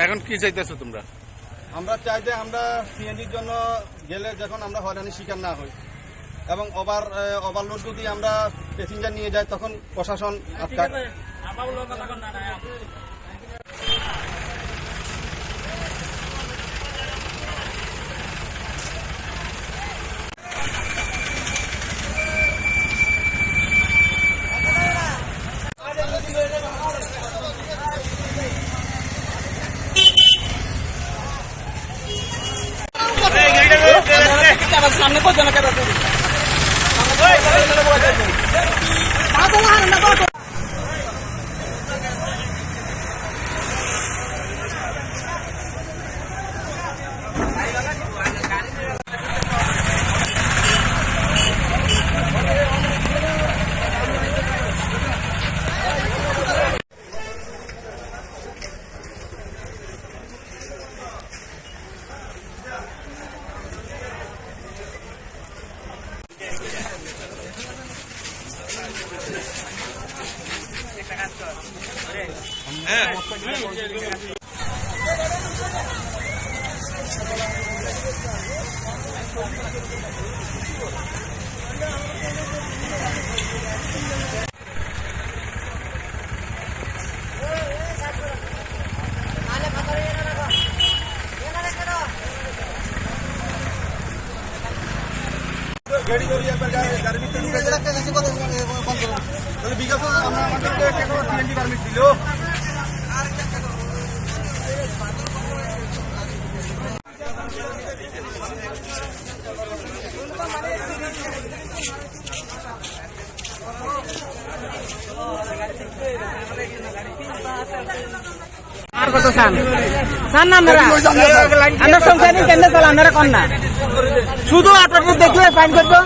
এখন কি চাইতেছো তোমরা? আমরা চাই যে আমরা সিএনজির জন্য গেলে যখন আমরা হয়রানির শিকার না হই এবং ওভারলোড যদি আমরা প্যাসেঞ্জার নিয়ে যাই তখন প্রশাসন আটকায়। সামনে কত জন গাড়ি গাড়ির ভিতরে বিকাশ আমরা আমাদেরকে সিএনজি পারমিট দিল। শুধু আপনাদের দেখলে ফাইন করবো।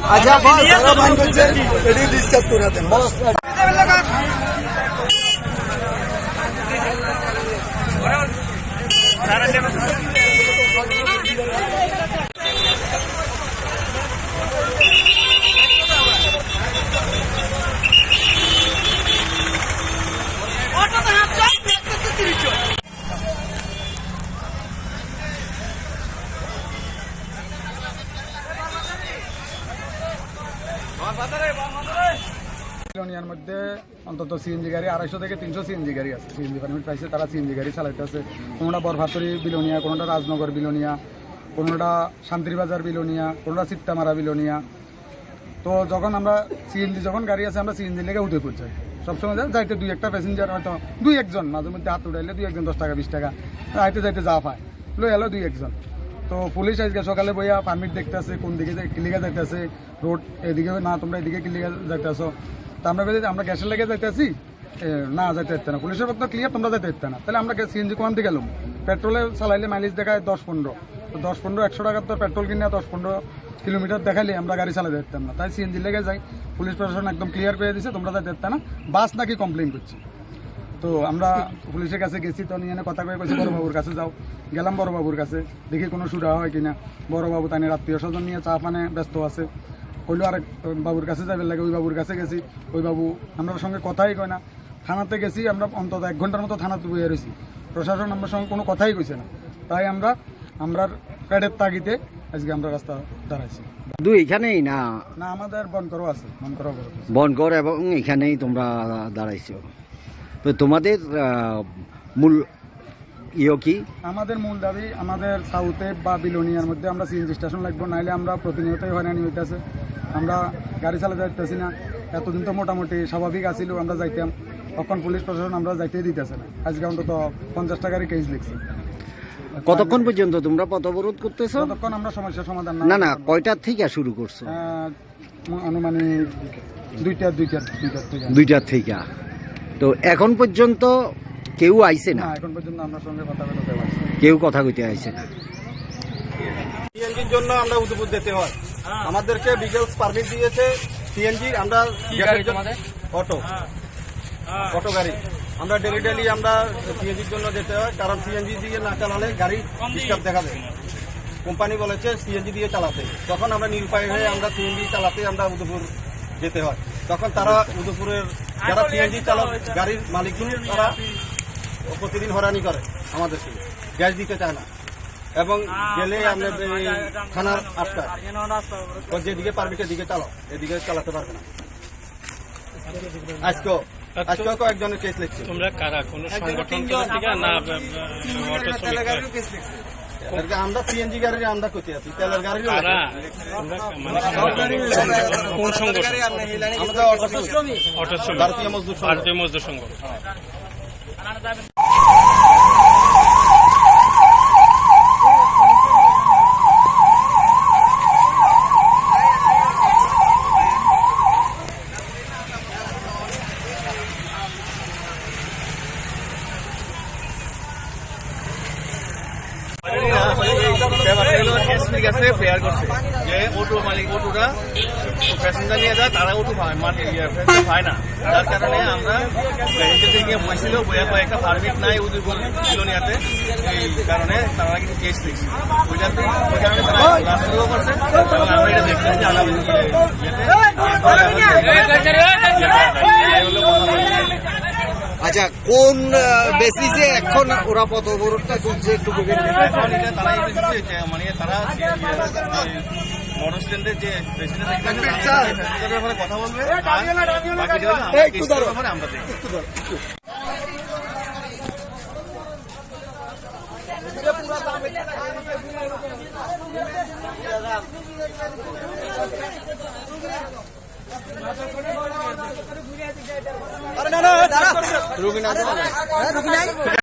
ডিসকাস করে দেন বিলোনিয়ার মধ্যে অন্তত সিএনজি গাড়ি 250 থেকে 300 সিএনজি গাড়ি আছে। সিএনজি পারমিট পাইছে, তারা সিএনজি গাড়ি চালাইতেছে। কোনোটা বরভাতরি বিলোনিয়া, কোনোটা রাজনগর বিলোনিয়া, কোনোটা শান্তিবাজার বিলোনিয়া, কোনোটা চিত্তামারা বিলোনিয়া। তো যখন আমরা সিএনজি যখন গাড়ি আছে আমরা সিএনজি লেগে উদয়পুর যাই। সবসময় যাইতে দুই একটা প্যাসেঞ্জার হয়তো দুই একজন, মাঝে মধ্যে হাত উঠাইলে দুই একজন 10 টাকা 20 টাকা যাইতে যাইতে যা পায় লই এলো দুই একজন। তো পুলিশ আজকে সকালে বইয়া পারমিট দেখতেছে কোন দিকে কিলিগা যাইতেছে, রোড এদিকে না তোমরা এদিকে কিলিগা যাইতেছো। তা আমরা বলি আমরা গ্যাসের লেগে যাইতেছি, না যাইতে পারতে না, পুলিশের পক্ষ ক্লিয়ার তোমরা যাইতে পারতে না। তাহলে আমরা সিএনজি কোন দিকে গেলাম? পেট্রোলে চালাইলে মাইলেজ দেখায় 10-15, তো 10-15 100 টাকার তো পেট্রোল কিনে 10-15 কিলোমিটার দেখাইলে আমরা গাড়ি চালাতে পারতাম না। তাই সিএনজি লেগে যাই, পুলিশ প্রশাসন একদম ক্লিয়ার করে দিছে তোমরা যাইতে পারতে না, বাস নাকি কমপ্লেন করছে। তো আমরা পুলিশের কাছে গেছি, তো নিয়ে কথা কয়ে কইছি বড়বাবুর কাছে যাও। গেলাম বড়বাবুর কাছে, দেখি কোনো সুরা হয় কিনা। বড়বাবু তাই আত্মীয় স্বজন নিয়ে চা পানে ব্যস্ত আছে। হইলো আরেক বাবুর কাছে যাবে লাগে, ওই বাবুর কাছে গেছি। ওই বাবু আমরা সঙ্গে কথাই কয় না। থানাতে গেছি আমরা, অন্তত 1 ঘন্টার মতো থানাতে বইয়ে রয়েছি, প্রশাসন আমার সঙ্গে কোনো কথাই কইছে না। তাই আমরা পেটের তাগিতে আজকে আমরা রাস্তা দাঁড়াইছি। এখানেই না না আমাদের বনকরও আছে, বনকর এবং এখানেই তোমরা দাঁড়াইছো। তো তোমাদের মূল কি? আমাদের মূল দাবি আমাদের সাউথে বা বিলোনিয়ার মধ্যে আমরা সিএনজি স্টেশন লাগবো, নাইলে আমরা প্রতিনিয়তই হয়রানি হইতেছে। আমরা গাড়ি চালাতে যাইতেছি না। এতদিন তো মোটামুটি স্বাভাবিক আসিল, আমরা যাইতাম। তখন পুলিশ প্রশাসন আমরা যাইতেই দিতেছে না। আজকে অন্তত 50 টাকারই কেস লিখছে। কতক্ষণ পর্যন্ত তোমরা পথ অবরোধ করতেছো? ততক্ষণ আমরা সমস্যার সমাধান না কয়টার থেকে শুরু করছো? আনুমানিক 2টার থেকে। তো এখন পর্যন্ত কেউ আইছে না? এখন পর্যন্ত আমরা সঙ্গে কথা বলতে পারছি, কেউ কথা কইতে আইছে না। সিএনজির জন্য আমরা উদয়পুর যেতে হয়। আমাদেরকে বিগেলস পারমিট দিয়েছে সিএনজি। আমরা অটো গাড়ি আমরা ডেলি আমরা সিএনজির জন্য যেতে হয়, কারণ সিএনজি দিয়ে না চালালে গাড়ি ডিস্টার্ব দেখা যায়। কোম্পানি বলেছে সিএনজি দিয়ে চালাতে, তখন আমরা নিরুপায় হয়ে আমরা সিএনজি চালাতে আমরা উদয়পুর যেতে হয়। তখন তারা উদয়পুরের যারা সিএনজি চালক গাড়ির মালিকগুলো তারা প্রতিদিন হয়রানি করে, আমাদেরকে গ্যাস দিতে চায় না, এবং গেলে আমরা থানার আটকায় যেদিকে পারমিট এদিকে চালাও, এদিকে চালাতে পারবে না। আজকেও কয়েকজনের কেস লিখছে। তোমরা কারা কোন সংগঠন থেকে না অটো শ্রমিক? আমরা সিএনজি গাড়ির আমরা করতে আছি, তেলের গাড়ির কারা তোমরা মানে কোন সংগঠন? আমাদের অটো শ্রমিক, ভারতীয় মজদুর সংঘ। ভারতীয় মজদুর সংঘ। প্রেয়ার করছে যে অটো মালিক অটোটা প্যাসেঞ্জার নিয়ে যায়, তারা অটো পায় না, যার কারণে আমরা গাড়িতে গিয়ে বসছিল, বইয়া কয়েকটা পারমিট নাই উদয়পুর বিলোনিয়াতে, এই কারণে তারা কিন্তু কেস লিখছে। ওই কারণে তারা রাস্তাও করছে, এবং আমরা এটা দেখতেছি আচ্ছা, কোন বেসিসে এখন ওরা পথ অবরোধটা চলছে একটু বলবেন? এখন এটা তারাই বেশি মানে তারা মোটর স্ট্যান্ডের যে প্রেসিডেন্টের ব্যাপারে কথা বলবে, ব্যাপারে আমরা দেখি। রুগী নাই